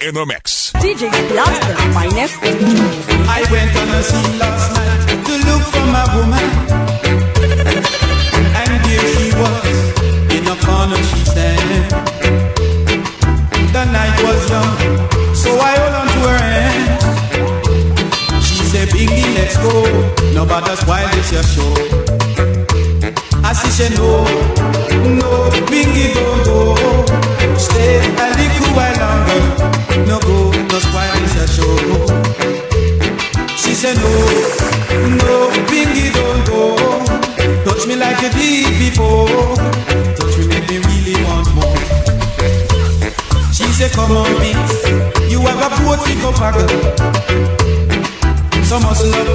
in the mix. DJ Blast, the finest DJ. I went on a scene last night to look for my woman, and there she was, in a corner she stand. The night was young, so I hold on to her hand. She said, Bingy, let's go, no bother spoil this your show. I said, no, Bingy, don't go. Stay a little while longer. No go, no spoil this your show. She said, no, Bingy, don't go. Touch me like you did before. Touch me, make me really want more. She said, come on, bitch. You have a boat to go paddle. So muscle up.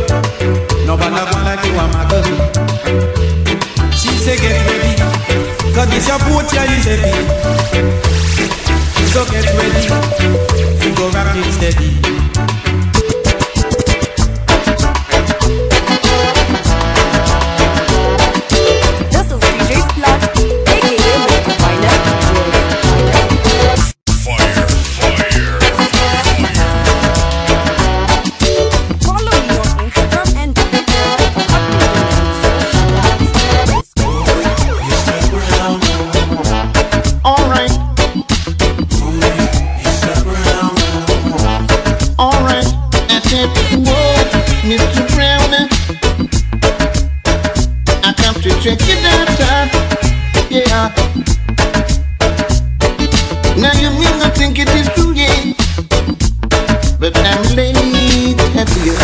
Nobody gonna like you, I'm a girl. She said, get ready, cause this your boat here is heavy. So get ready, we go rockin' steady. This is DJ Splat, aka Mr. Finest DJ. Fire. Follow me on Instagram and Alright, that's it. Whoa, Mr. Brown, I come to check it out, yeah. Now you may not think it is true, yeah, but I'm late at you.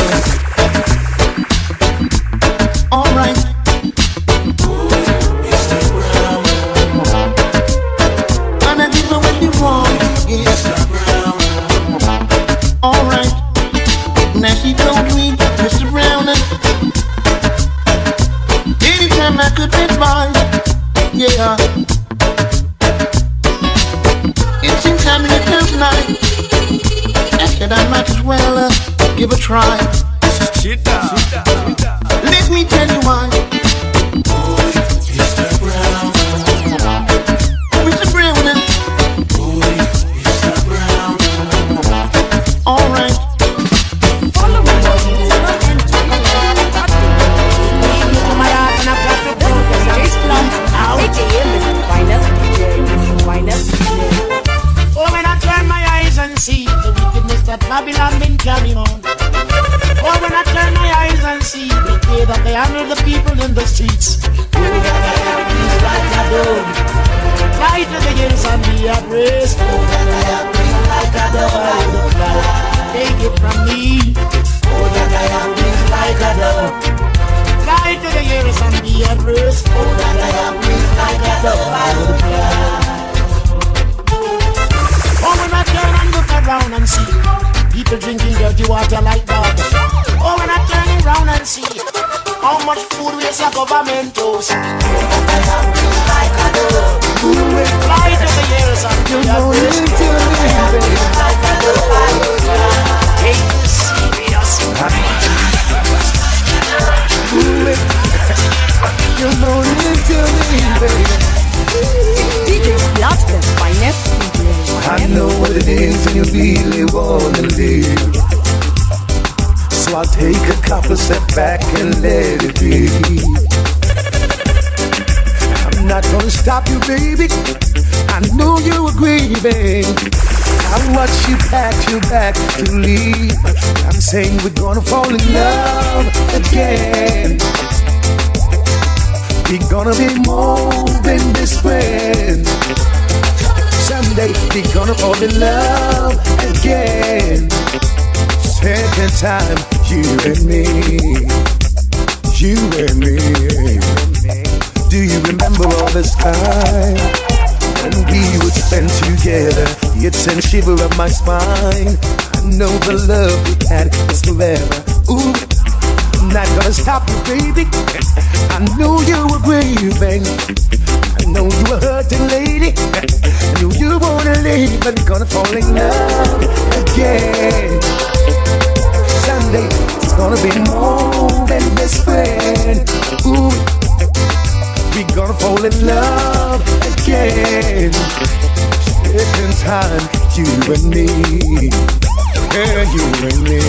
Alright. And I give what you want, yeah. Alright, now she told me, Mr. Brown, anytime I could get by, yeah. It seems I'm in a tough night. I said I might as well give a try. Let me tell you why. Mr. Brown, alright. follow me on Instagram and This is DJ Splat, aka Mr. Finest DJ. Mr. Finest DJ. Oh, when I turn my eyes and see the wickedness that Babylon been carrying on. Oh, when I turn my eyes and see the way that they handle the people in the streets. Oh, it's like a dove. Fly to the hills and be at rest. Oh, like a dove. Take it from me. Oh, like a dove. Fly to the hills and be at rest. Oh, like a dove. Oh, when I turn and look around and see people drinking dirty water like that. Oh, when I turn around and see how much food waste our government owes. Like a dove. Fly to the hills and be at rest. Like a dove. Take this serious. You know it to me, baby. DJ Splat, the finest DJ. I know what it is and you really wanna live. So I'll take a couple step back and let it be. I'm not gonna stop you, baby. I know you agree, babe. I watch you back to leave. I'm saying we're gonna fall in love again. We're gonna be more than best friends. Someday we're gonna fall in love again. Second time, you and me. Do you remember all this time when we would spend together? You'd send shiver up my spine. I know the love we had is forever. Ooh, I'm not gonna stop you, baby. I know you were grieving. I know you were hurting, lady. I know you wanna leave, but gonna fall in love again. Someday it's gonna be more than best friend. Ooh, we gonna fall in love again. spending time, you and me. Yeah, you and me.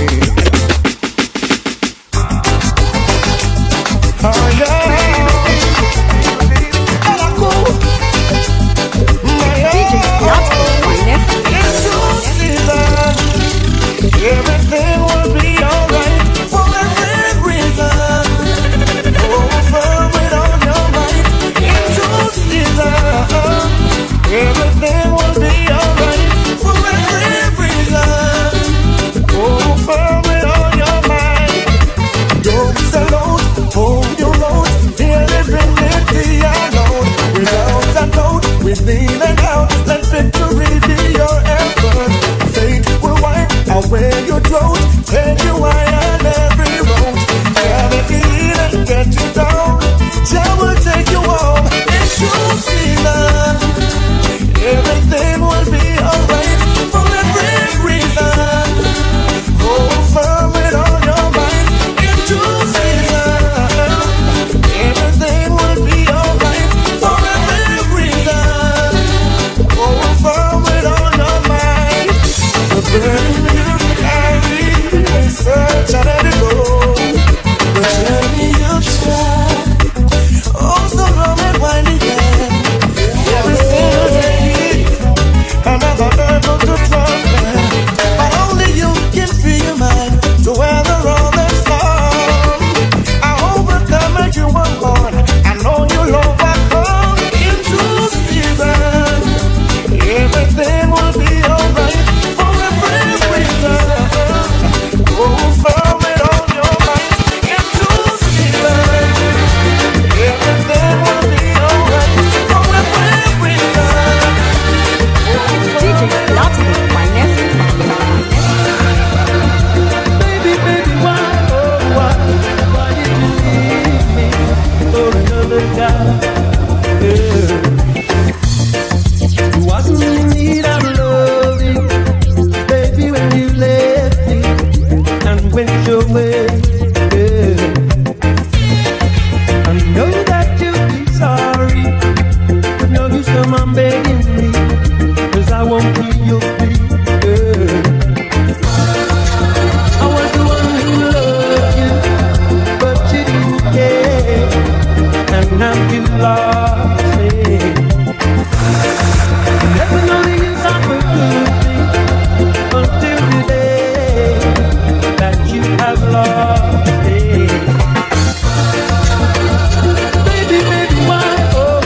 Oh yeah. Everything will be alright for every reason. Over with all your might. In true season. Everything will be alright for every reason. Over with all your might. Don't sell out, hold your road. Feel infinity alone. Without a doubt, within and out, let victory be your effort. Fate will wipe away your throat, take you high on every road. Gravity and get you down, Jah will take you home. In true season, everything will be alright for every reason. Hold firm with all your might. In true season, everything will be alright for every reason. Hold firm with all your might. The burden you carry, search and let it go. The journey you try, oh so long and winding again. Every single day, another hurdle to climb. But only you can free your mind to weather all the storm. I overcome as you were born. I know you'll overcome in true season. Everything will be alright for every reason. Oh, firm it on your mind in true season. Everything will be alright for every reason. DJ Scott, my nephew. Baby, baby, why, oh, why did you leave me for another guy? Yeah. You wasn't in need of loving, baby, when you left me and went your way. Yeah. I know that you'll be sorry, but no use come on begging me, 'cause I won't be your free. Yeah. I was the one who loved you, but you didn't care, and now you lost me. Never know the use of a good thing until the day that you have lost me. Baby, baby, why, oh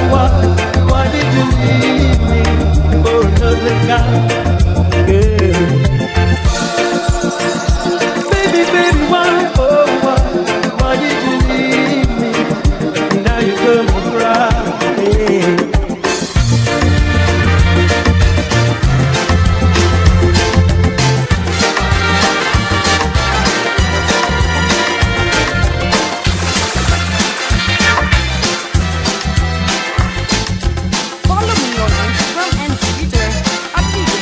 why did you leave me for another guy? Yeah. Baby, baby, why, oh why did you leave me? Now you come and cry. Yeah. Follow me on Instagram and Twitter at DJ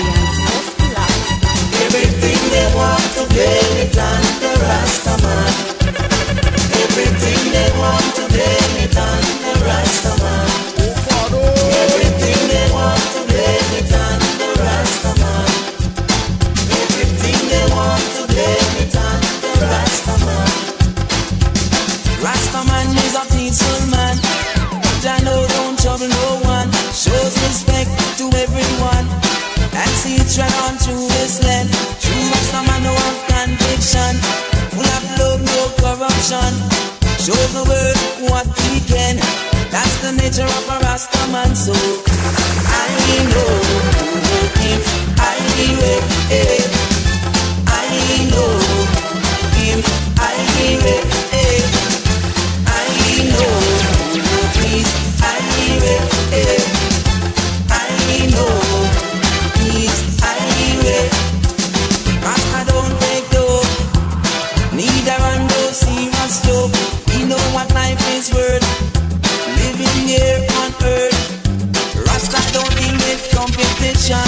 Everything they want to blame it on the Rastaman. Everything they want to blame it on the Rastaman. Everything they want to blame it on the Rastaman. Everything they want to blame it on the Rastaman. Rastaman is a peaceful man. Jah know don't trouble no one. Shows respect to everyone. And see it right on through this land. True Rastaman no have conviction. Full of love, no corruption. Show the world what we can. That's the nature of a Rastaman. So I know if I live, I know if I live, I know please I live, I know please I live. I don't take dope, neither on those serious joke. We know what life is worth. Living here on earth, Rasta don't deal with competition.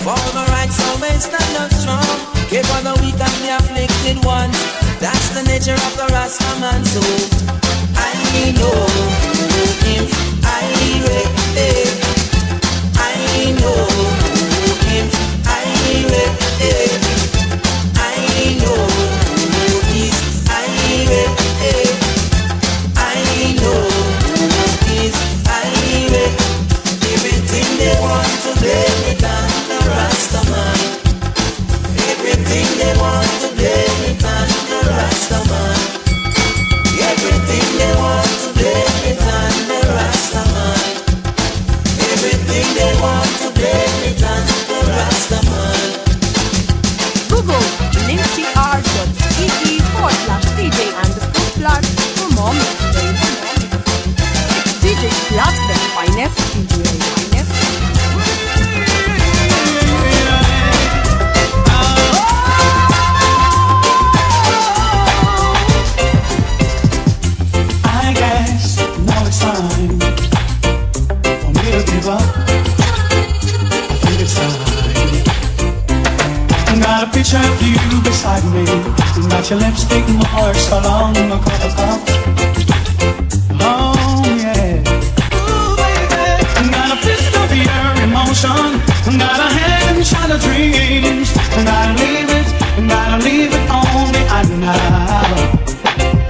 For the rights always stand up strong. Care for the weak and the afflicted ones. That's the nature of the Rastaman. So I know if I know got a picture of you beside me. Got your lipstick marks along the cup. Oh yeah. Ooh, baby. Got a fist of your emotion. Got a hand shot of dreams. Gotta leave it on the now.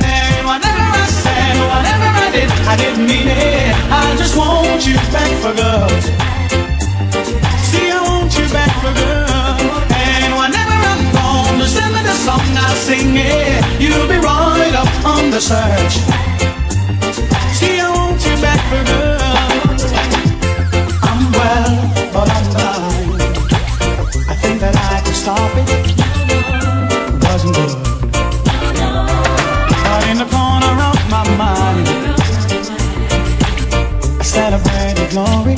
And whatever I said, whatever I did, I didn't mean it. I just want you back for good. See, I want you back for good. And whenever I'm gone, just send me the song, I'll sing it. You'll be right up on the search. See, I want you back for good. I'm well, but I'm blind. I think that I can stop it. It wasn't good. But in the corner of my mind, I celebrated glory.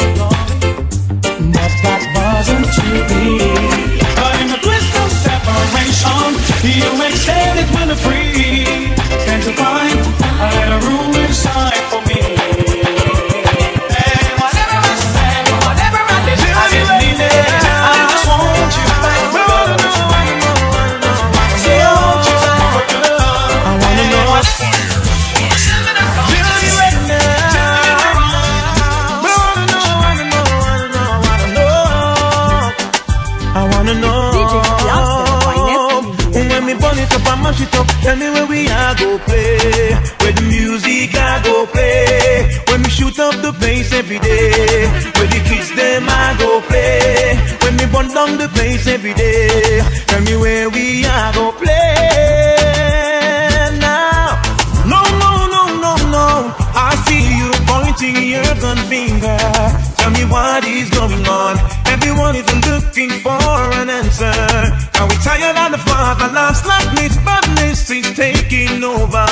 But that wasn't to be. But in the twist of separation, you extended when the free. Can't you find a little room inside for me? And whatever I said, whatever I did, I didn't mean it. I just want you back for good. So I want you back for good. I wanna know what's mash it up, tell me where we are go play. Where the music I go play. When we shoot up the place every day. Where the kids them I go play. When we burn down the place every day. Tell me where we are go play now. No, no, no, no, no. I see you pointing your gun finger. Tell me what is going on. Everyone is looking for an answer. Are we tired of the fatherless slackness? Badness is taking over.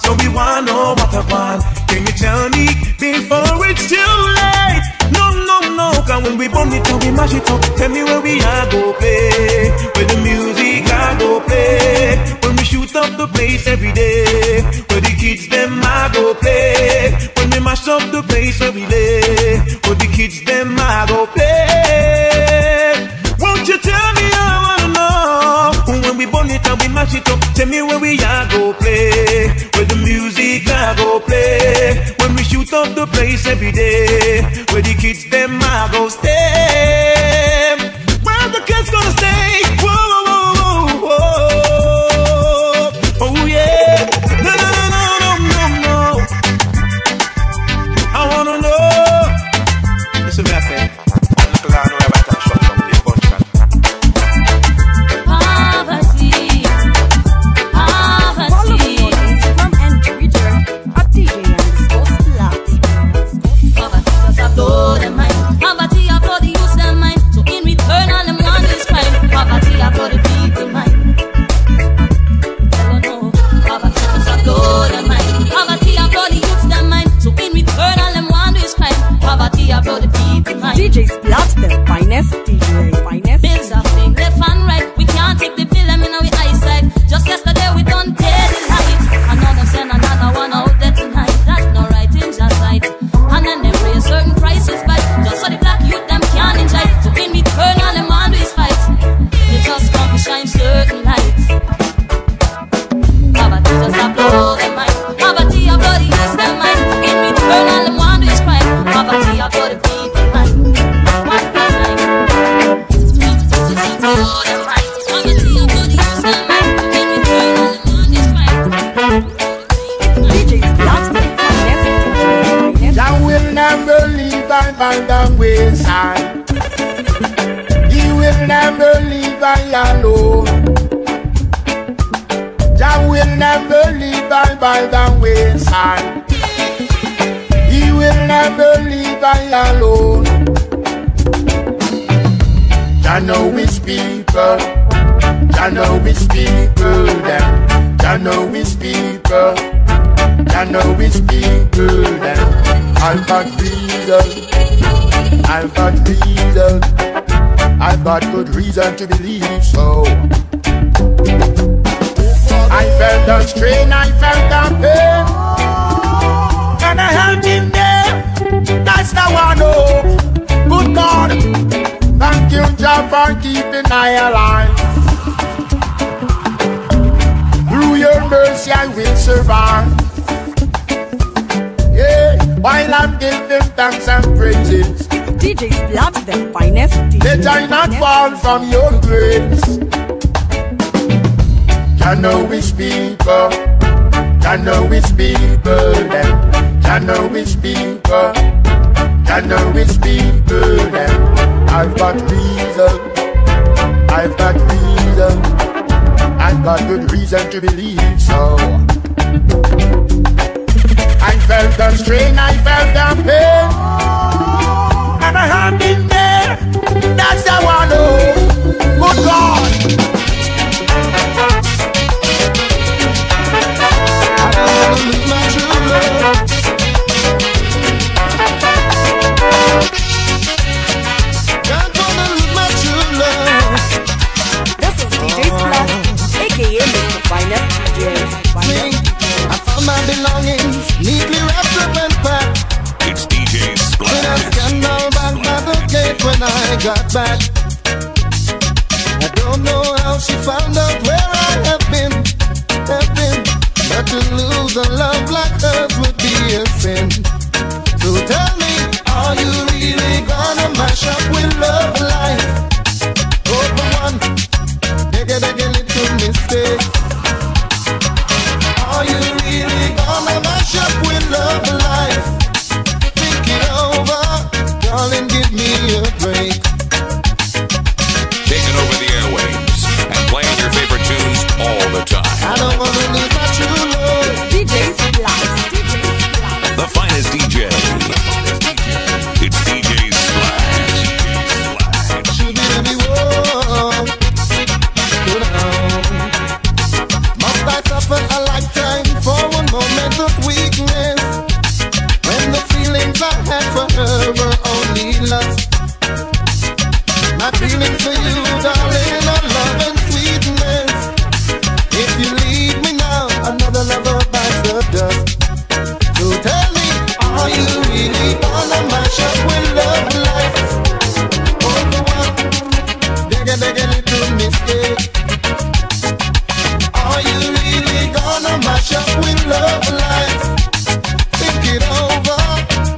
So we want to know what I want. Can you tell me before it's too late? No, no, no. Cause when we burn it up, we mash it up. Tell me where we are go play. Where the music I go play. When we shoot up the place every day. Where the kids them I go play. When we mash up the place every day. Where the kids them I go play. Won't you tell me, I wanna know. When we burn it and we mash it up, tell me where we are go play. Where the music I go play. When we shoot up the place every day. Where the kids them I go stay. Where the kids gonna stay? Whoa, whoa, whoa, whoa, whoa. Oh yeah. No, no, no, no, no, no, no. I wanna know. Listen to that. DJ Splat, the finest DJ, finest. Bills are fake, left and right. We can't take the bill, I mean, our eyesight. Just yesterday we done pay the light. I know them send another one out there tonight. That's no right in just right. And then they raise certain prices by just so the black youth them can't enjoy. So in return, all them want is fight. They just come to shine certain lights. Poverty just a blow them mind. Poverty a bloody use them mind. In return, all them want is crime. Poverty a bloody people mind. Never leave I by the wayside. He will never leave I alone. Jah will never leave I by the wayside. He will never leave I alone. Jah know his people. Jah know his people. Them. Jah know his people. Jah know his people. Them. I've got reason, I've got reason, I've got good reason to believe so. I felt the strain, I felt the pain, and I held him there, that's now I know. Good God, thank you Jah for keeping I alive. mercy I will survive. Yeah, while I'm giving thanks and praises. DJ Splash, the finest DJ. Let I not fall from your grace. Can know which people, can know which people, can know which people, can know which people. I've got reason, I've got reason, I've got good reason to believe so. I felt the strain, I felt the pain, and I have been there. That's how I know. Good God. I don't wanna lose my true love. Don't wanna lose my true love. This is DJ Splash, aka Mr. Finest DJ. I found my belongings neatly wrapped up and packed. It's DJ Splash. When I scanned all back by the gate when I got back. I don't know how she found out where I have been. But to lose a love like hers would be a sin. So tell me, are you really gonna mash up with love life? Over one, beg a little mistake. Are you really gonna mash up with love life? Think it over, darling, give me a break. Taking over the airwaves and playing your favorite tunes all the time. I don't wanna lose my true love. DJ Splash, DJ Splash. The finest DJ. It's DJ Splash. Should be warm. Must I suffer a lifetime for one moment of weakness? When the feelings I had for her were only lust. My feelings for you, darling, are love and sweetness. If you leave me now, another lover bites the dust. So tell me, are you really gonna mash up with love life? Over one, beg a little mistake. Are you really gonna mash up with love life? Think it over,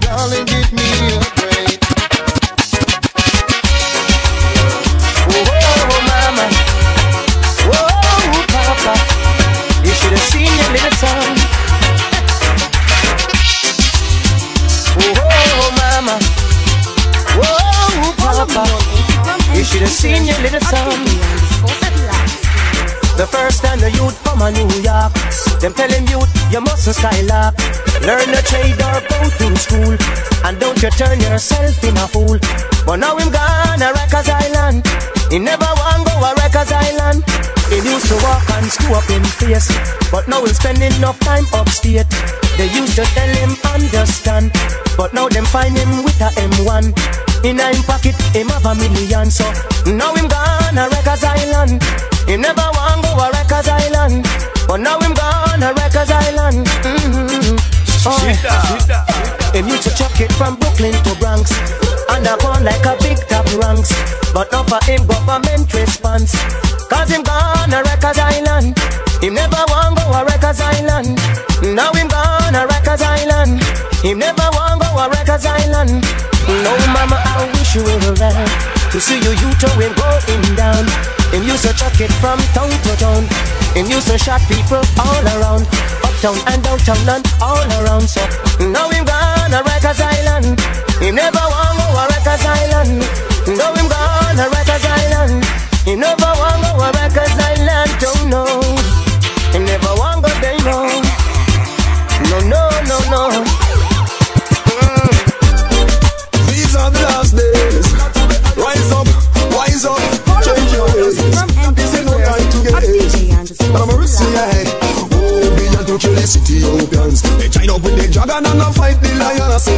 darling, give me a break. Oh, mama, oh, papa, you should have seen your little son. Oh, mama, oh, papa, you should have seen your little son. The first time the youth come to New York, them tell him youth, you mustn't skylark. Learn a trade or go to school, and don't you turn yourself in a fool. But now him gone to Rikers Island, he never want go to Rikers Island. He used to walk and screw up in face, but now he'll spend enough time upstate. They used to tell him understand, but now them find him with a M1. In a him pocket, him have $1 million. So now him gone to Rikers Island. He never want go to Rikers Island, but now him gone to Rikers Island. Him used to chuck it from Brooklyn to Bronx, and up on like a big top ranks. But now for him government response, cause him gone to Rikers Island. Him never want go to Rikers Island. Now him gone to Rikers Island. Him never want go to Rikers Island. No mama, I wish you were around to see you going down. Him used to chuck it from town to town. Him used to shot people all around, uptown and downtown and all around. So now him gone to Rikers Island. Him never want go to Rikers Island. Now him gone to Rikers Island. He never want go to Rikers Island. Don't know. He never want go there. No. These are the last days. Rise up, wise up, change your ways. This is no time to get haste. But I'm a risky eye. Oh, beyond to kill the Ethiopians. They join up with the dragon and fight the lions. Oh,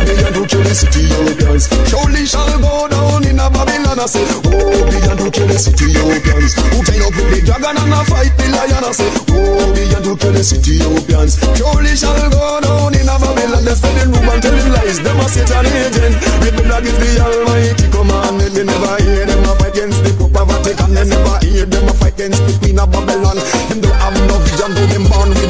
beyond to kill the Ethiopians. Surely shall go down in a Babylon. Oh, beyond to kill the Ethiopians. Who join up with the dragon and fight the lions. Oh, beyond to kill the Ethiopians. Surely shall go down in a Babylon. They're spending room and telling lies. Them a Satan agent. Rebel against the Almighty commandment. They never hear them a fight against the Pope of Vatican. They never hear them a fight against the Queen of Babylon. Them don't have no vision to them.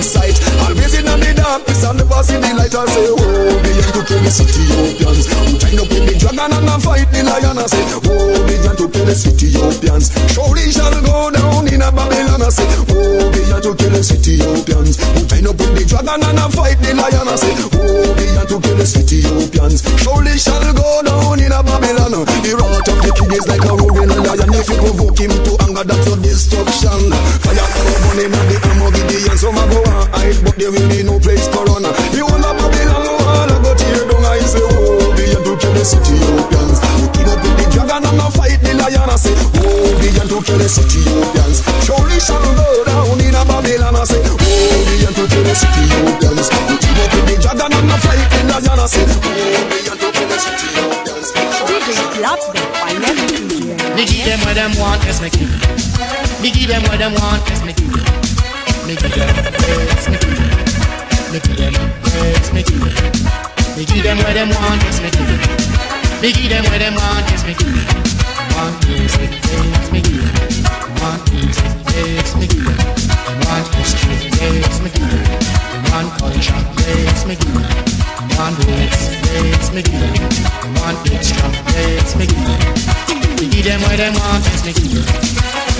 sight. Always in the darkness and never see the light. I say, oh, began to kill the Ethiopians. Who trying to kill the dragon and fight the lion. I say, oh, began to kill the Ethiopians. Surely shall go down in a Babylon. I say, oh, began to kill the Ethiopians. Who trying to kill the dragon and fight the lion. I say, oh, began to kill the Ethiopians. Surely shall go down in a Babylon. The wrath of the king is like a roaring lion. If you provoke him to anger, that's your destruction. Fire burning at the arm of Gideon. Some a go and hide, but there will be no place to run. The whole of Babylon wall a go tear down. I say, oh, began to kill the Ethiopians. You kill up with the dragon and fight the lion. I say, oh, began to kill the Ethiopians. Surely shall go down in a Babylon. I say, oh, began to kill the Ethiopians. You kill up with the dragon and fight the lion. I say, oh, began to kill the Ethiopians. Me give them what them want, yes me give. Me give them what them want, yes me give. Me give them, yes me give. Me give them, yes me give. Me give them what them want, yes me give. Me give them what them want, yes me give. Want music, yes me give. Want music, yes me give. Want history, yes me give. Want culture, yes me give. Want roots, yes me give. Want extra, yes me give. Me give them what them want, yes me give.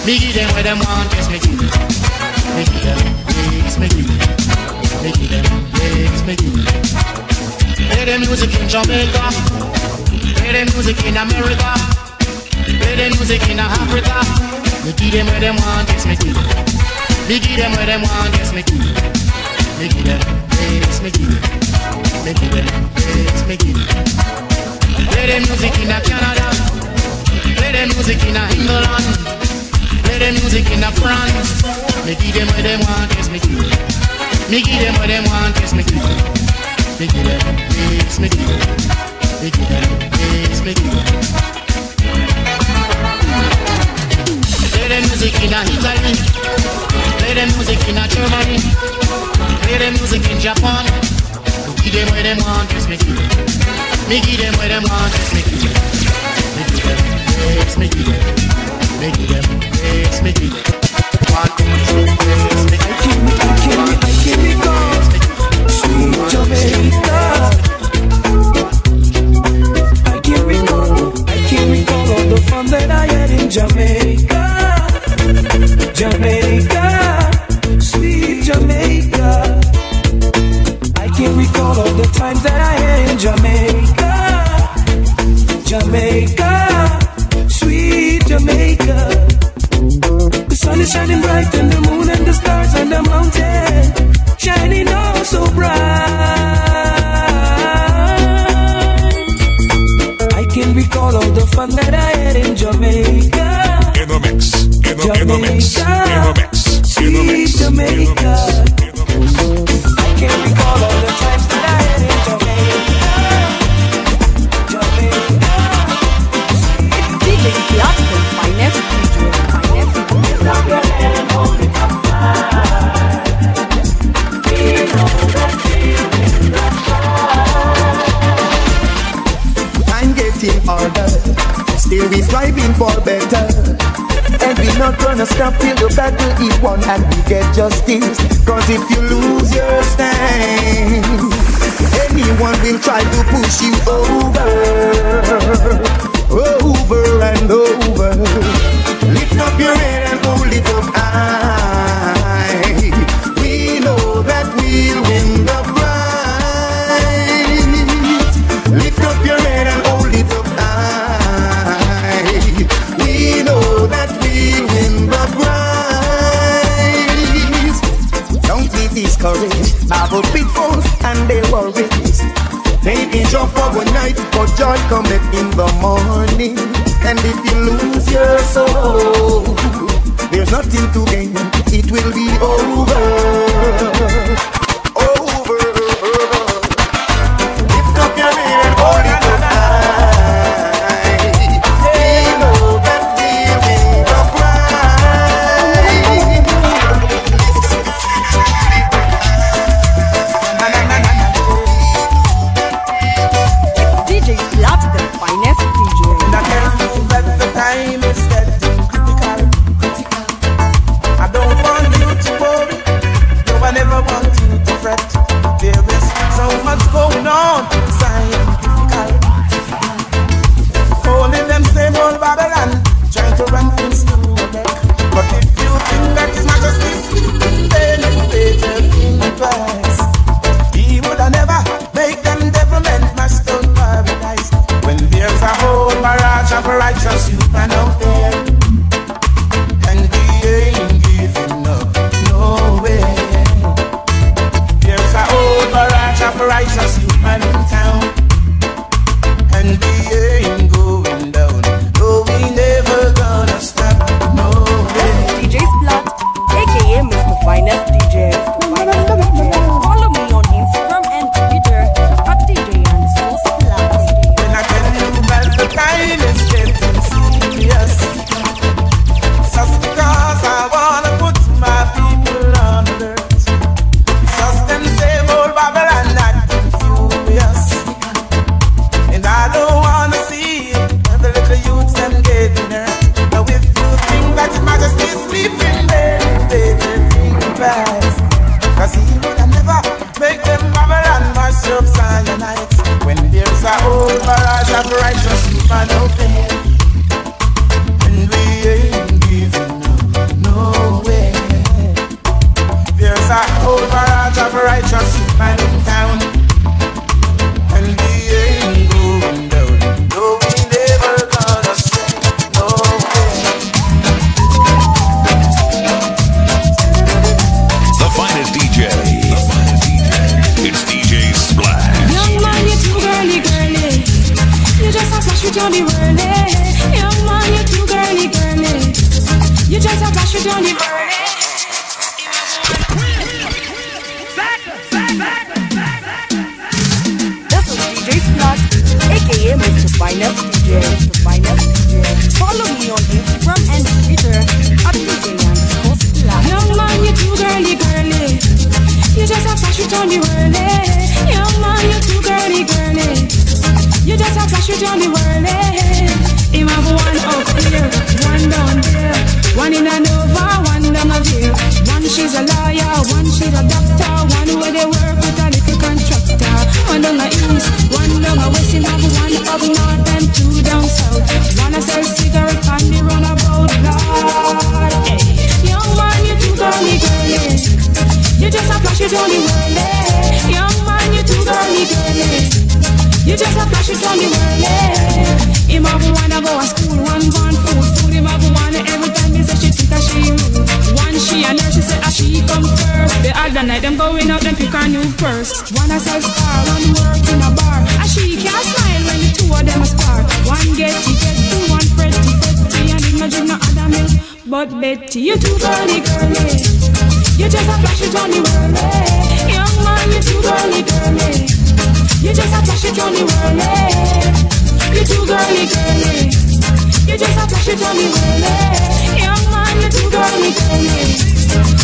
Me give them what them want, yes me give. Me give them, yes me give. Me give them, yes me give. Play the music in Jamaica. Play the music in America. Play the music in Africa. Me give them what them want, yes me give. Me give them what them want, yes me give. Me give them, yes me give. Me give them, yes me give. Play the music in Canada. Play the music in England. Play the music in France. Me give them what they want, yes me give. Me give them what they want, yes me give. Me give them, yes me give. Me give them, yes me give. Play the music in Italy. Play the music in Germany. Play the music in Japan. Me give them what they want, yes me give. Me give them what they want, yes me give. Me give them, yes me give. Me give them, yes me give. One, two, yes me give. I can't recall, sweet Jamaica. I can't recall all the fun that I had in Jamaica. Jamaica, sweet Jamaica. I can't recall all the times that I had in Jamaica. Jamaica, sweet Jamaica. The sun is shining bright and the moon and the stars and the mountain shining oh so bright. I can recall all the fun that I had in Jamaica. In the mix, in the mix, in the mix, in the mix, sweet Jamaica. I can recall all the times that I had in Jamaica. Jamaica. DJ Club, the finest DJ, finest. Clap your hand and hold it up high. We know that feeling right. I'm getting harder, still we striving for better. And we not gonna stop till the battle is won and we get justice. Cause if you lose your stand, anyone will try to push you over, over and over. Lift up your head and hold it up high. We know that we'll win the prize. Lift up your head and hold it up high. We know that we'll win the prize. Don't be discouraged by the pitfalls and their worries. Maybe jump for one night, but joy cometh in the morning. And if you lose your soul, there's nothing to gain, it will be over. Over. Lift up your head and hold it up high. We know that we'll win the prize. DJ Club, the finest DJ. And I can't move at the time is getting critical. I of righteous human obey. And we ain't giving up, no way. There's a whole barrage of righteous human in town. And we ain't going down, no, we never gonna stray, no way. The finest DJ. It's DJ Splash. Young man, you're too girly, girly. You just a flash with Johnny Whirly. Young man, you're too girly, girly. You just a flash with Johnny Whirly. This is DJ Splash, aka Mr. Finest DJ. Mr. Finest DJ. Follow me on Instagram and Twitter at DJ_Splash. Young man, you're too girly, girly. You just a flash with Johnny Whirly. Young man, you're too girly, girly. You just a flash with Johnny Whirly. Him have one up here, one down there, one in a Nova, one down a here. One she's a lawyer, one she's a doctor, one where they work with a little contractor. One down a east, one down a west, him have one up north and two down south. One a sell cigarette on the runabout, Lord. Hey, young man, you too girly, girly. You just a flash with Johnny Whirly. Young man, you too girly, girly. You just a flash with Johnny Whirly. Him have one a go to school, one born food. Him have one every time he say she think that she rude. One she a nurse, she say a she come first. The other night them going out, them pick a new purse. One a sell star, one work in a bar. A she can't smile when the two of them a spar. One get two, one fretty, and him no drink no other milk. But Betty, you too girly, girly. You just a flash with Johnny Whirly. Young man, you too girly, girly. You just a flash with Johnny Whirly. You too girly, girly. You just a flash with Johnny Whirly. Young man, you too girly, girly.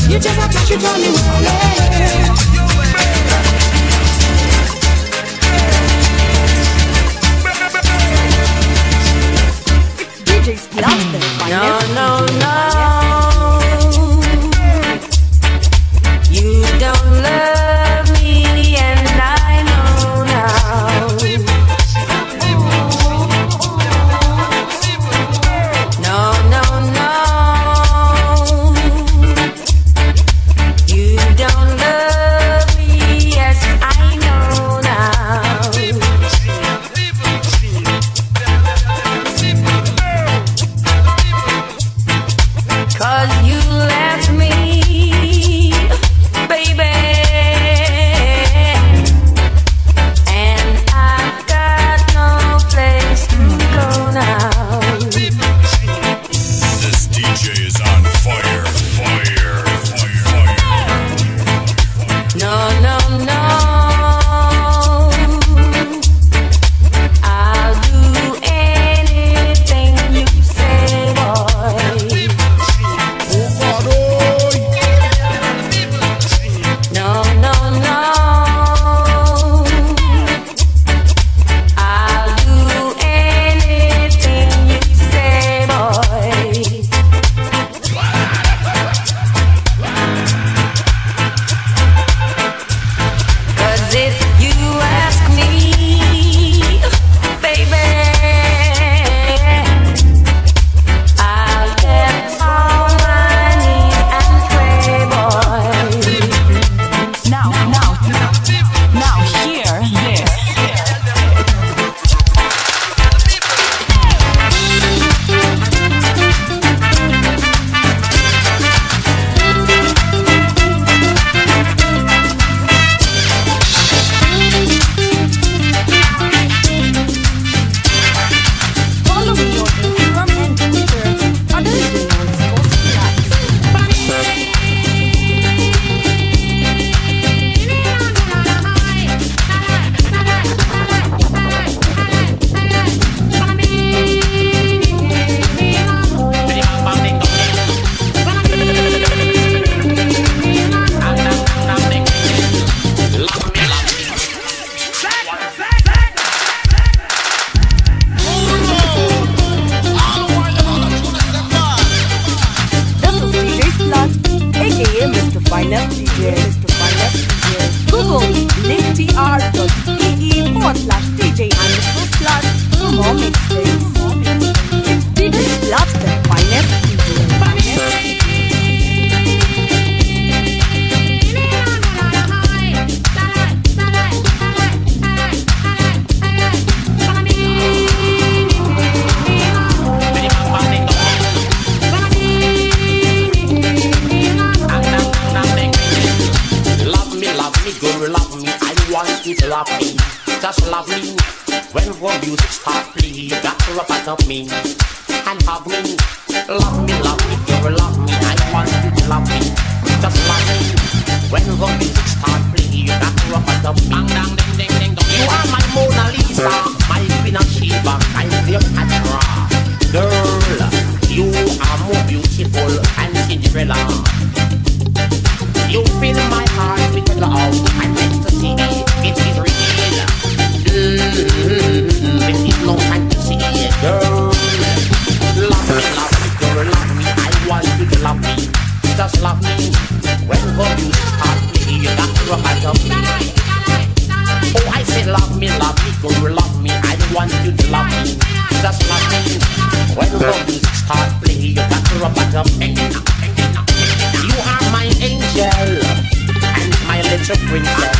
You just a flash with Johnny Whirly. DJ Splash, the finest. No. You don't love me, and I know now. No. You don't love me, yes, I know now. 'Cause you left me, baby, and I've got no place to go now. This DJ is on fire. No. I'll do anything you say, boy. No. I'll do anything you say, boy. 'Cause if you ask me, baby, I'll get on my knees and pray, boy. Now hear this. Follow me on Instagram and Twitter at DJ_Splash. This is DJ Splash, aka Mr. Finest DJ. Mr. Finest DJ. Google linktr.ee/DJ_Splash. more mixtapes. It's DJ Splat, the finest DJ. Girl, love me, I want you to love me. Just love me. When the music start play, you got to rub it up me and hug me. Love me, girl, love me. I want you to love me. Just love me. When the music start play, you got to rub it up me. Dang, ding, ding, ding, ding. You are my Mona Lisa, my Queen of Sheba, I'm your Cleopatra. Girl, you are more beautiful than Cinderella. You fill my heart with love and ecstasy. It is real. This is no fantasy, girl. Love me, girl, love me. I want you to love me. Just love me. When the music start playing, you got to rub it up me. Oh, I said love me, girl, love me. I want you to love me. Just love me. When the music start playing, you got to rub it up me. You are my angel and my little princess.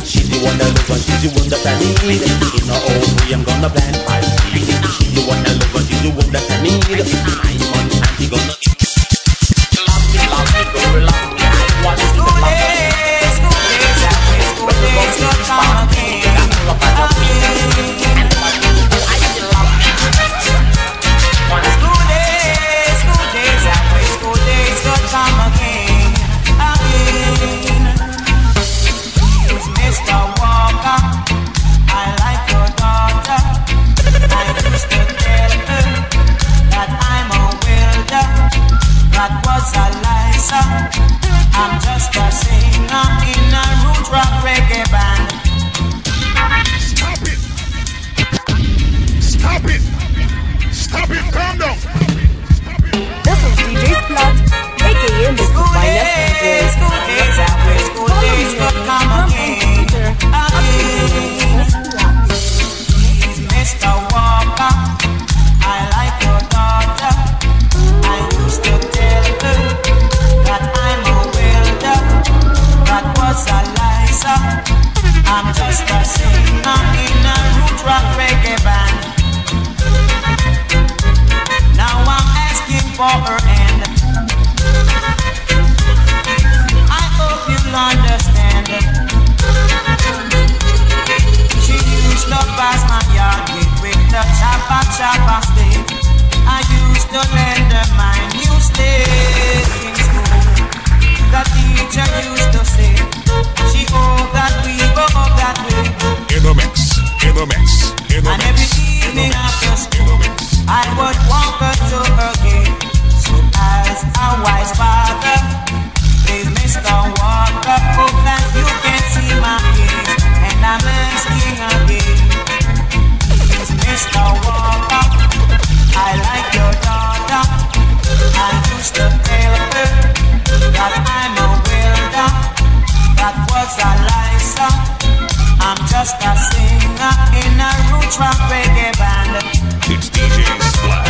She's the one that love and she's the one that I need. In her own way I'm gonna plant my seed. She's the one that love and she's the one that I need. 9 months and she gonna love me, girl, love me. I want you to love me. School days, school days, not come again. And I still love me. School days, don't come again, again. It's Mr. Walker, I like your daughter. I used to tell her that I'm a welder. That was a lie, sir. I'm just a singer in a root rock reggae band. Stop it! Stop it! Stop it! Calm down! This is DJ Splat, aka Mr. Finest DJ. School days, come again, Mr. Walker, I like your daughter. I used to tell her that I'm a welder. That was a lie, sir. I'm just a singer in a root rock reggae band. Now I'm asking for her hand. I hope you'll understand. She used to pass my yard gate with the chopper stick. I used to lend her my new stick in school. The teacher used to say, she hope that we go that way. In the mix, in the mix, in the and mix. every evening after school, I would walk her to her gate. So as a wise father, please Mr. Walker, hope that you can see my face. And I'm asking again, please Mr. Walker, I like your daughter. I used to tell her that I'm a welder. That was a lie, sir. I'm just a singer in a root rock reggae band. It's DJ Splat.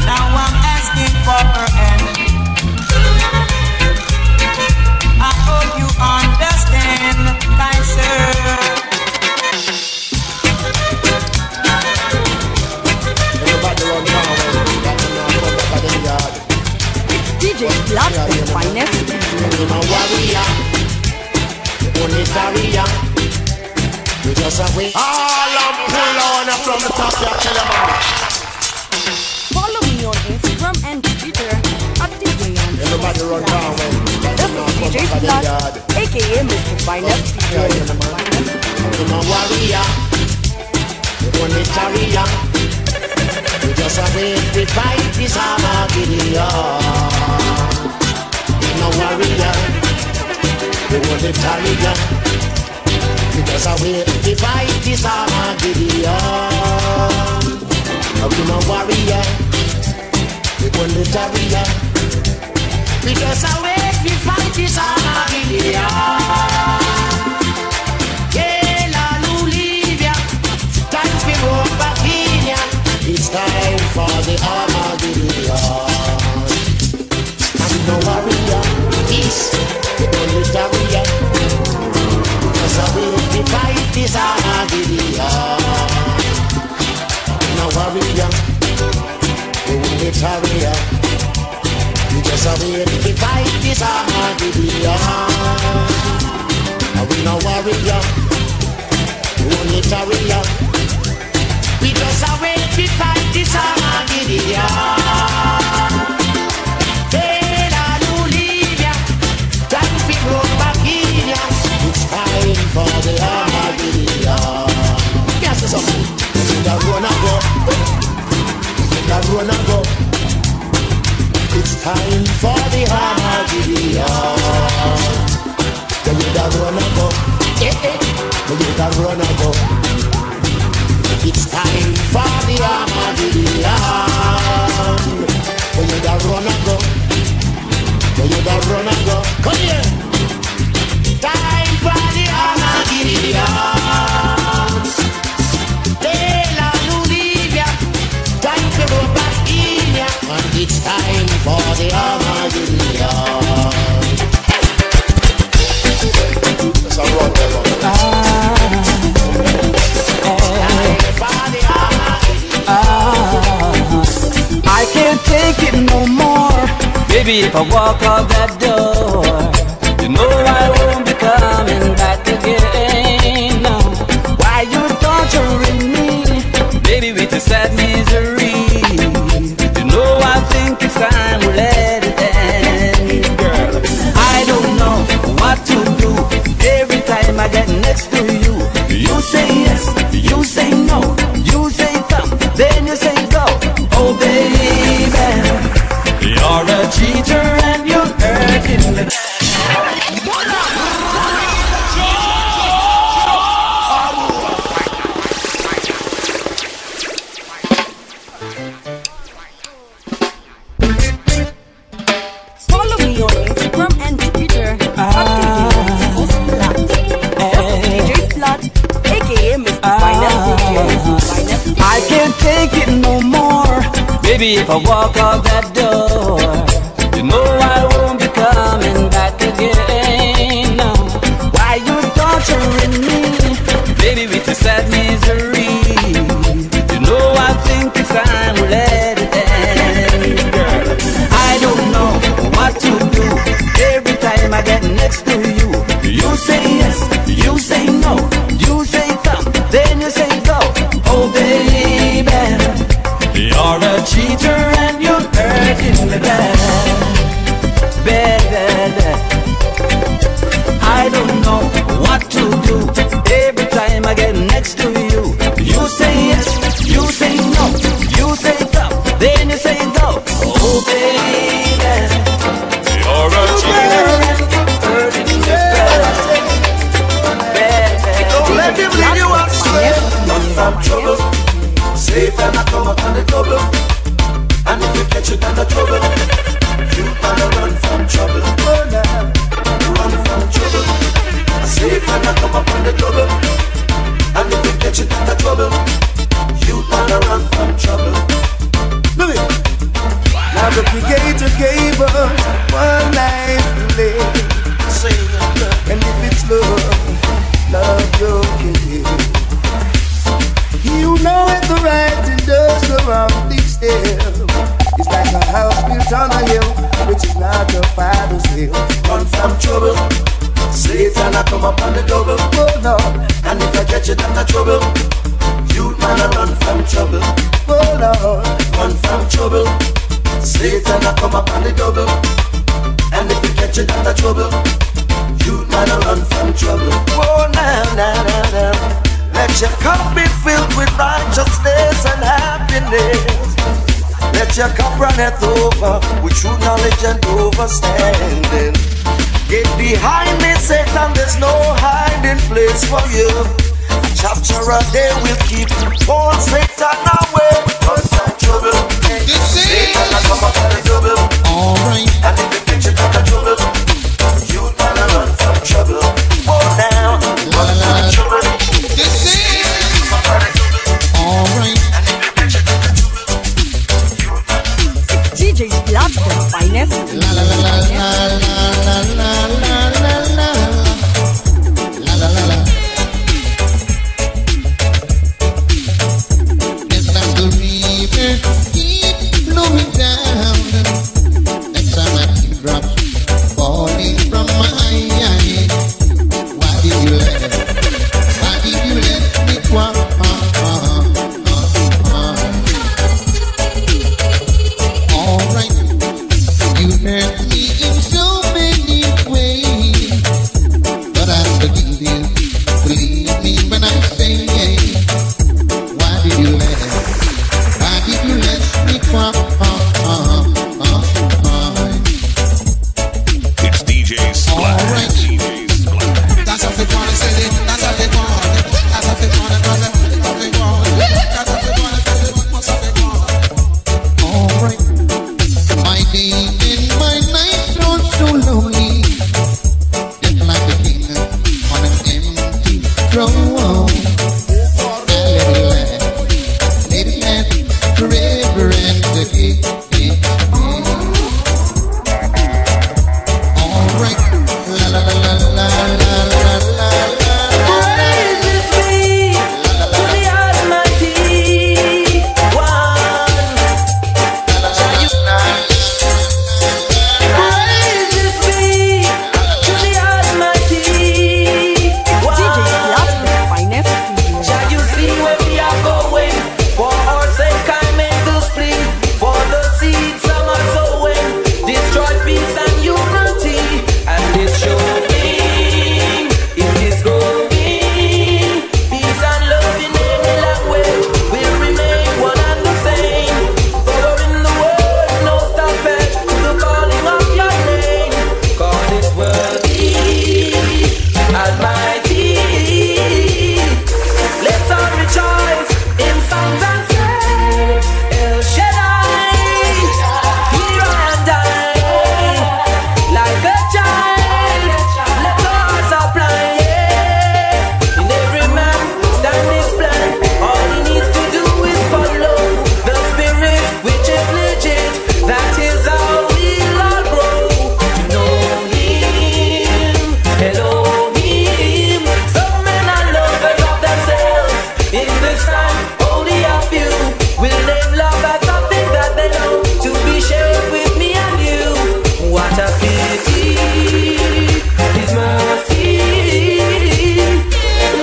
Now I'm asking for her hand. I hope you understand, kind sir. Everybody run down when the yard. DJ Splat, the finest DJ. I'm a warrior, only warrior. You just a wait. All I'm pull on from the top, I tell you about it. Follow me on Instagram and Twitter at DJ Andrew. Everybody run down when This is DJ Splat, aka Mr. Finest DJ. I'm a warrior, only warrior. You just a wait to fight this Armageddon. I'm a warrior, only warrior. Because I wait to fight this Armageddon. I'm a warrior, we're the warrior. Because I wait to fight this Armageddon. Yeah, la Olivia, time Armageddon. And no warrior, peace, the only warrior. Because I will be fight this Armageddon. No warrior, the only warrior. We just a wait to fight this Armageddon. And we no warrior, we only warrior. We just a wait to fight this Armageddon. Tell all who leave ya, time to roll back in ya. It's time for the Armageddon. Yes, it's something. The run and go. The run and go. It's time for the Armageddon. The run and go. The run and go. It's time for the Armageddon. The run and go. The run and go. Come here. Time for the Armageddon. Tell all who leave ya, time to go back in ya. And it's time for the Armageddon. That's a run, I can't take it no more. Baby, if I walk out that door, you know I won't be coming back again. No. Why you torturing me, baby, with your sad misery? You know I think it's time we let it end, girl. I don't know what to do. Every time I get next to you, you say yes, you say no, you say come, then you say go. Oh baby, you're a cheater and you're hurting me. Follow me on Instagram and Twitter at DJ Splat, aka Mr. Finest DJ. I can't take it no more. Baby, if I walk out that door, you know I won't be coming back again. No. Why you torturing me, baby, with your sad misery? You know I think it's time we let it end, girl. I don't know what to do. Every time I get next to you, you say yes, you say no, you say come, then you say go. Oh baby, you're a cheater and you're hurting me bad. Baby, I don't know what to do. Every time I get next to you, you say yes, you say no, you say come, then you say go. Oh baby, you're a cheater and you're hurting me bad. Baby, don't let him lead you astray. Run from trouble. Safe and I come up on the double. And if you catch it on the trouble, you better run from trouble. Run from trouble. Safe and I come up on the double. And if you catch it on the trouble, you better run from trouble. Look it. Now the Creator gave us one life to live. And if it's love, love you can give. You know it, the right and does the wrong thing still. It's like a house built on a hill, which is not the Father's will. Run from trouble. Satan, I come up on the double. Oh no. And if I catch it on the trouble, you man, I run from trouble. Oh no. Run from trouble. Satan, I come up on the double. And if you catch it on the trouble, you man, I run from trouble. Oh now. Let your cup be filled with righteousness and happiness. Let your cup runneth over with true knowledge and overstanding. Get behind me, Satan, there's no hiding place for you. A chapter a day will keep all Satan away. Run from trouble. Satan, I come up on the double. Alright. And if you catch it on the trouble, you gonna run from trouble. Oh now, run from trouble. Alright. finest. La la la la la la la la la la la la la la. Yes, that's the river keep flowing down. Next time I keep drops falling from my eye. Why did you let me walk? Alright, you hurt me in so many ways, but I believe you. Believe me when I say, why did you let me walk? It's DJ Splash. Alright. That's how they want to say it. That's how they want it. That's how they want it. That's how they want it. That's how they want it. That's how they want it. Alright. My day and my night are so lonely, just like a king on an empty throne. Let it last forever and again. Alright. La la la la la la la la. Praises be to the Almighty One. Praises be to the Almighty One. DJ Slap, the finest. Shall you see where we are going? For our sake I make the spring. For the seed some are sowing. Destroy peace and unity. And this showing, it is going. Peace and love in any language will remain one and the same. For in the world no stoppage to the calling of your name. Cause it's worthy, Almighty. Let's all rejoice in songs and say, El Shaddai, here and I, like a child, let our hearts apply. In every man stand his plan. All he needs to do is follow the spirit which is legit. That is how we'll all grow to know him, Elohim. Some men are lovers of themselves. In this time, only a few will name love as something that they know to be shared with me and you. What a pity, His mercy.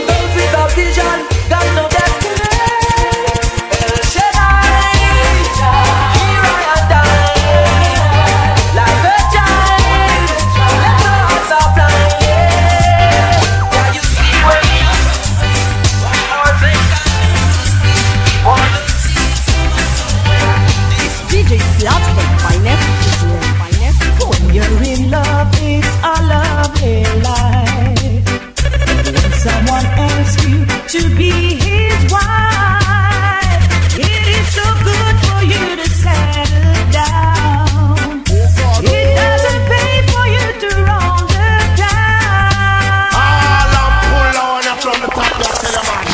Those without vision got no destiny. El Shaddai, here I die, like a child. Let the hearts are flying. Yeah, you see where we are. Our things for the DJ Slap, the finest. When you're in love, it's a lovely life. When someone asks you to be his wife, it is so good for you to settle down. It doesn't pay for you to roll the town. All I'm pull on up from the top, I tell you, man.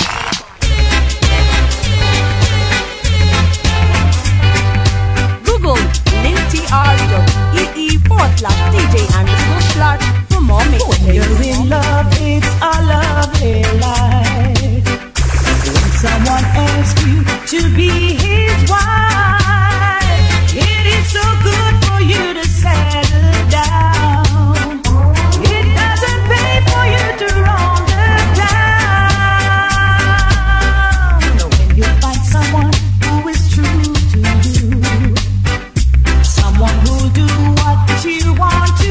Google linktr.ee/DJ_Slap for more mixtapes. When you're in love, it's a lovely life. When someone asks you to be his wife, it is so good for you to settle down. It doesn't pay for you to roll the town. When you find someone who is true to you, someone who'll do what you want to do,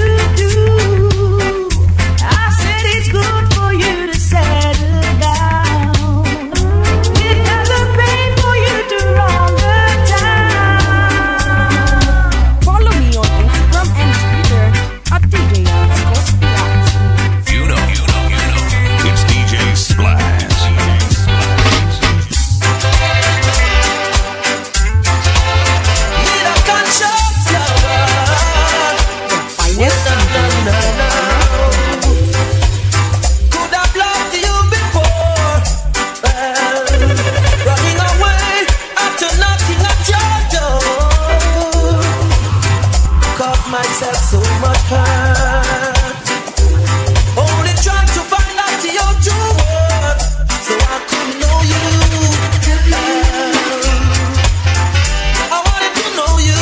myself so much hurt. Only trying to find out your true worth, so I could know you. I wanted to know you.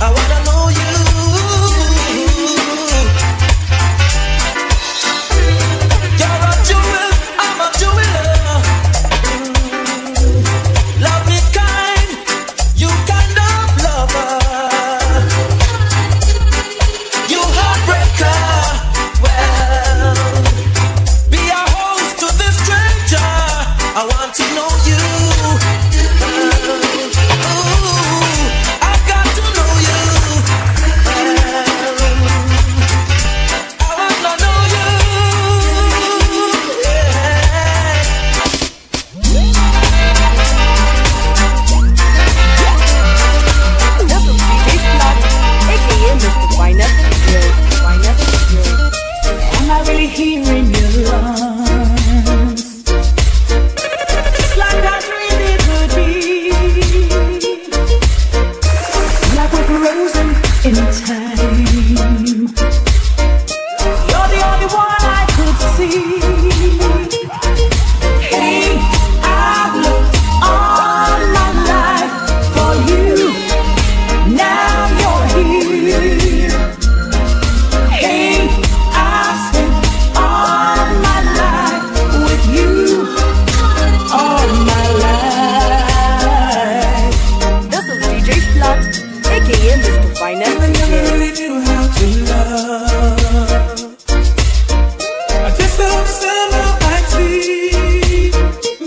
I wanna know you. You're a jewel, I'm a jeweler. Love me kind, you kind of lover. You heartbreaker, well, be a host to this stranger. I want to know you. I've got to know you. I wanna know you. This is DJ Splat, aka Mr. Finest DJ. Am I really hearing your lungs? It's like I dreamed it could be. Like we're frozen in time. You're the only one I could see. Hey, I've looked all my life for you. Now you're here. Hey, I've spent all my life with you. All my life. This is DJ Splat, aka Mr. Finest I never DJ. really knew how to love. I just don't stand up like sleep.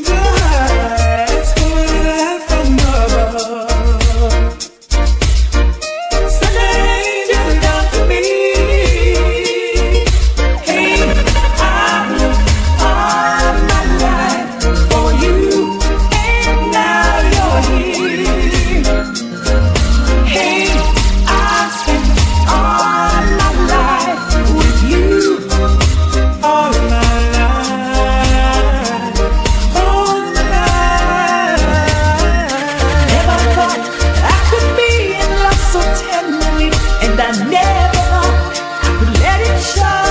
Just for that from above. Send an angel down to me. Hey, I've looked all my life for you, and now you're here. Hey, I've spent all my life with you. All my life. All my life. Never thought I could be in love so tenderly, and I never thought I could let it show.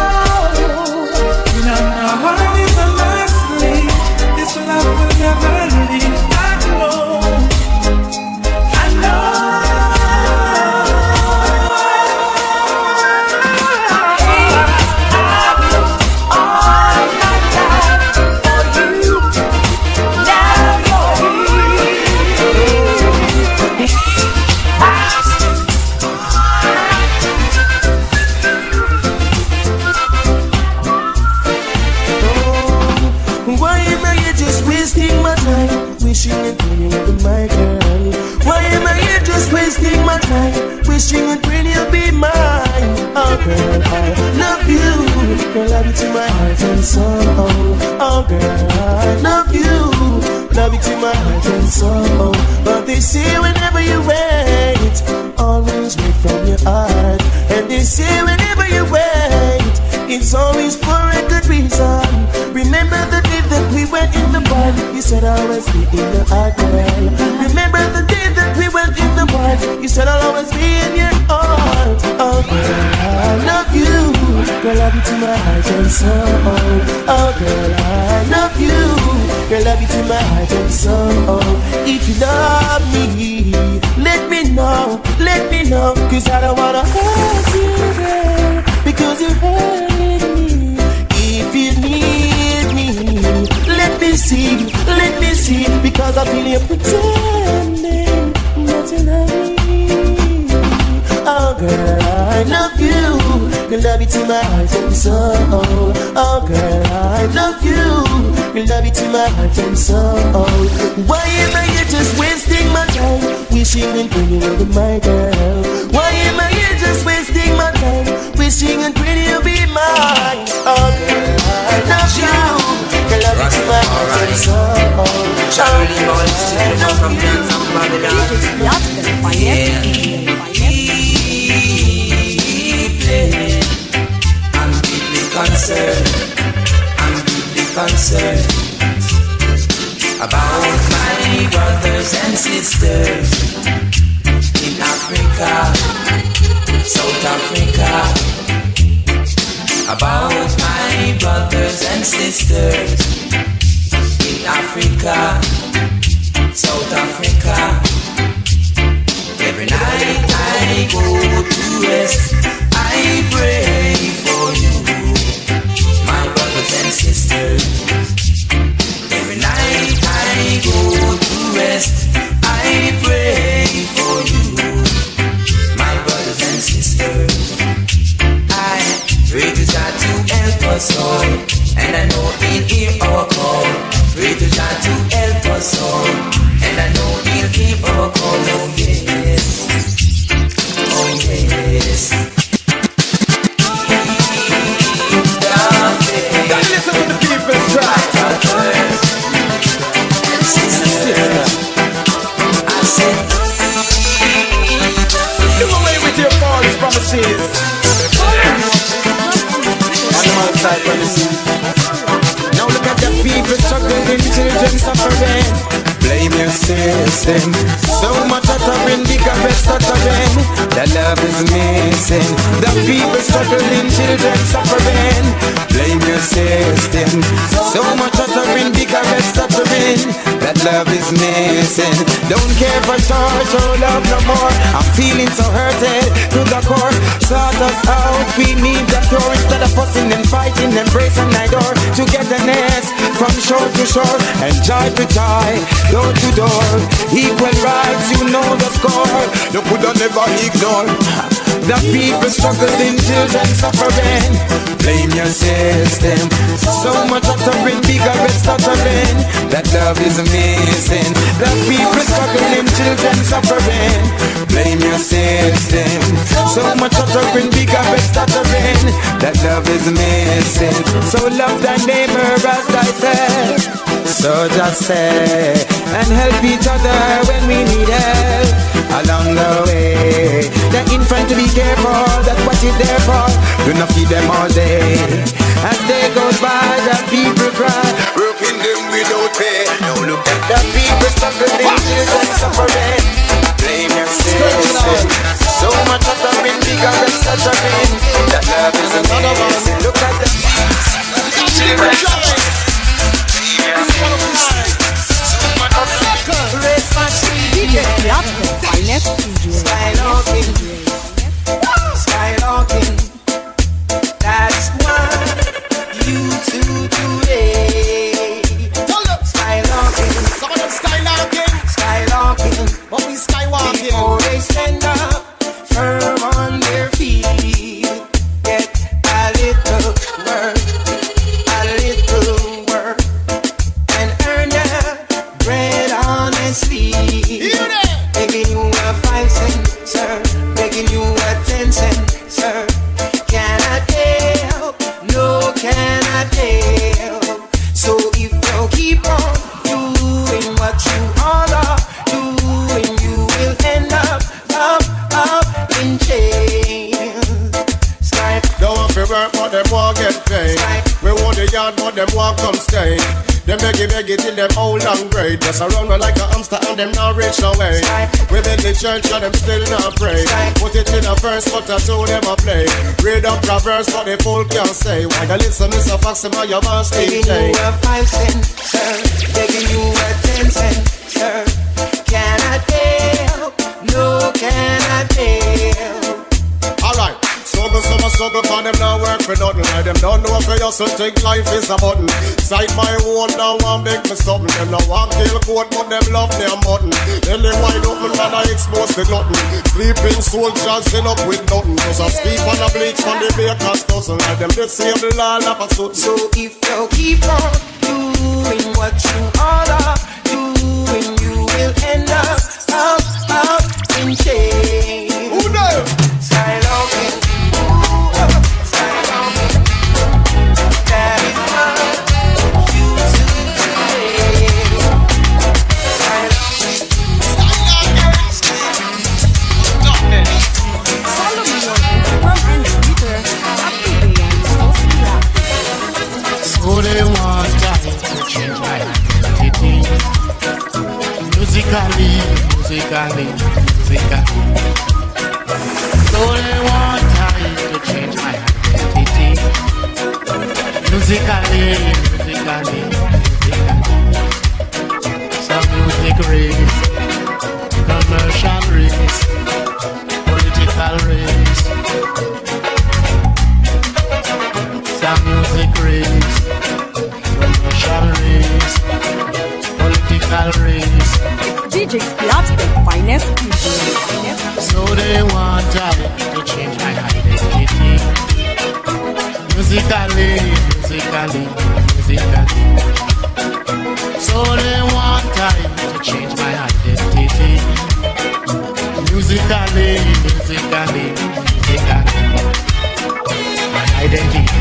Now my heart is a mercy. This love will never leave. I know. I know. Hey, I've looked all my life for you. Now you're here. I've spent Why am I here just wasting my time, wishing and praying you'll be my girl? Why am I here just wasting my time, wishing and praying you'll be mine? Oh girl, I love you. Girl, love you to my heart and soul. Oh girl, I love you. Love you to my heart and soul. But they say whenever you wait, always wait from your heart. And they say whenever you wait, it's always for a good reason. Remember the day that we went in the bar, you said I'll always be in your heart, girl. Remember the day that we went in the bar, you said I'll always be in your heart. Oh girl, I love you. Girl, love you to my heart and soul. Oh girl, I love you. Girl, love you to my heart and soul. If you love me, let me know, cause I don't wanna hurt you, girl, because you're hurting me. If you need me, let me see, because I feel you pretending that you love me. Oh girl, I love you. Girl, love you to my heart and soul. Oh girl, I love you. Girl, love you to my heart and soul. Why am I here just wasting my time, wishing and praying you'll be my girl? Why am I here just wasting my time, wishing and praying you'll be mine? Oh girl, I love you. Girl, love you to my heart and soul. Charlie boy, still from Guns of Babylon. Yeah. I'm deeply concerned about my brothers and sisters. rest. I pray for you, my brothers and sisters. Every night I go to rest. I pray for you, my brothers and sisters. I pray to God to help us all, and I know He'll hear our call. Pray to God to help us all, and I know He'll hear our call. Oh yes, oh yes. Gotta listen to the people's cry. I said, do away with your false promises. On the outside promises. Now look at the people struggling, children suffering. Blame your system. So much uttering, bigger stuttering. The love is missing. The people struggling, children suffering. Blame your system. So much uttering, bigger stuttering. That love is missing. Don't care for church or love no more. I'm feeling so hurted to the core. Sort us out, we need the cure. Instead of fussing and fighting, embrace and door. Togetherness from shore to shore, and joy to joy, door to door. Equal rights, you know the score. You could never ignore the people struggling, children suffering. Blame your system. So much uttering, bigger stuttering. That love is missing. The people struggling, children suffering. Blame your system. So much uttering, bigger stuttering. That love is missing. So love thy neighbor as thyself. So just say and help each other when we need help along the way. The infant to be careful, that's what you're there for. Do not feed them all day. As day goes by, the people cry, working them without pay. Now look at the people suffering, children suffering. Blame your system. So much of the wind, bigger than such a thing. That love is amazing. Look at the children suffering. DJ Club, the finest DJ. Skylarking, that's what you do today. Skylarking, but we skywalking. Before they stand up, firm on their feet, get a little work, and earn your bread honestly. Begging you a 5 cent, sir. Begging you a 10 cent, sir. Cannot help, no cannot help. So if you keep on doing what you all are doing, you will end up in jail. Skype. Don't want to work, but them won't get paid. We want the yard, but them won't come stay. Them beg it till them old and great. Just around like a hamster and them not reach no way. We build the church and them still not pray. Put it in a verse but a two never play. Read up Proverbs but the fool can't say. Why you listen Mr. Foxy by your boss DJ? Begging you a 5 cent, sir. Begging you a 10 cent, sir. Cannot help, no cannot help. Alright. Struggle for them now work for nothing. Like them don't know for you, so think life is a button. Sight my own, now one big for something. Them now want kill code, but them love their mutton. Then they wide open and I expose the glutton. Sleeping soldiers in up with nothing. Cause I sleep on a bleach from the baker's dozen. Like them disable all of a sudden. So if you keep on doing what you all are doing, you will end up in jail. Who knows? Skylarking. So they want time to change my identity. Musically. So they want time to change my identity. Musically. Some music race, commercial race, political race. only one time to change my identity. Musically. It's only one time to change my identity. Musically. My identity.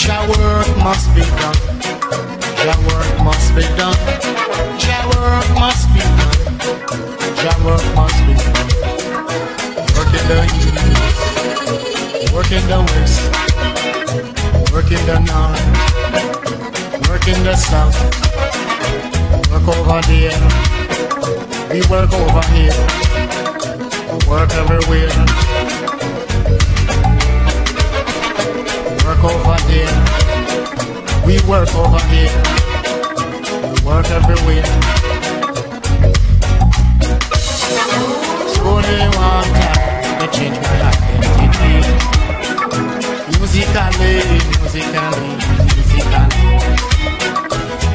Your work must be done. Your work must be done. Your work must be done. Your work must be done. Work in the east, work in the west, work in the north, work in the south. Work over there, we work over here. Work everywhere. Work over there, we work over here. We work everywhere. It's only one time to change my identity. Musically.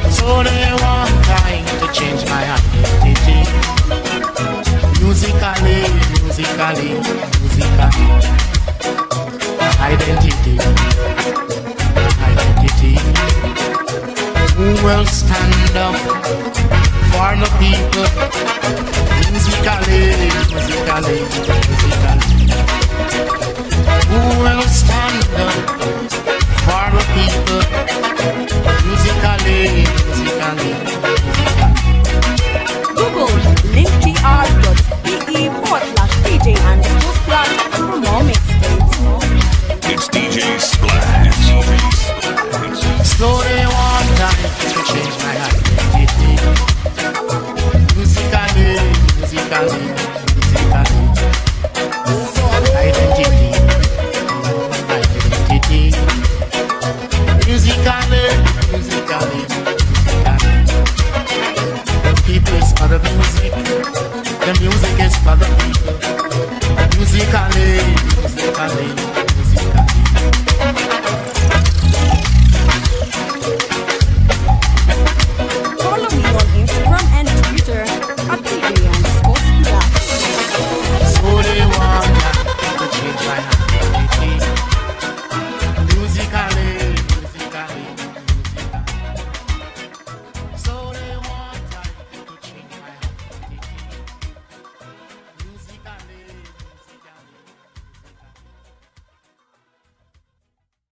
It's only one time to change my identity. Musically. Identity. Who will stand up for the people? Musically. Who will stand up for the people? Musically. Google linktr.ee/DJ and Splash for more mixtapes. It's DJ Splash. Slowly one time to change my identity. Musically. Identity. Musically. The people is for the music. The music is for the people.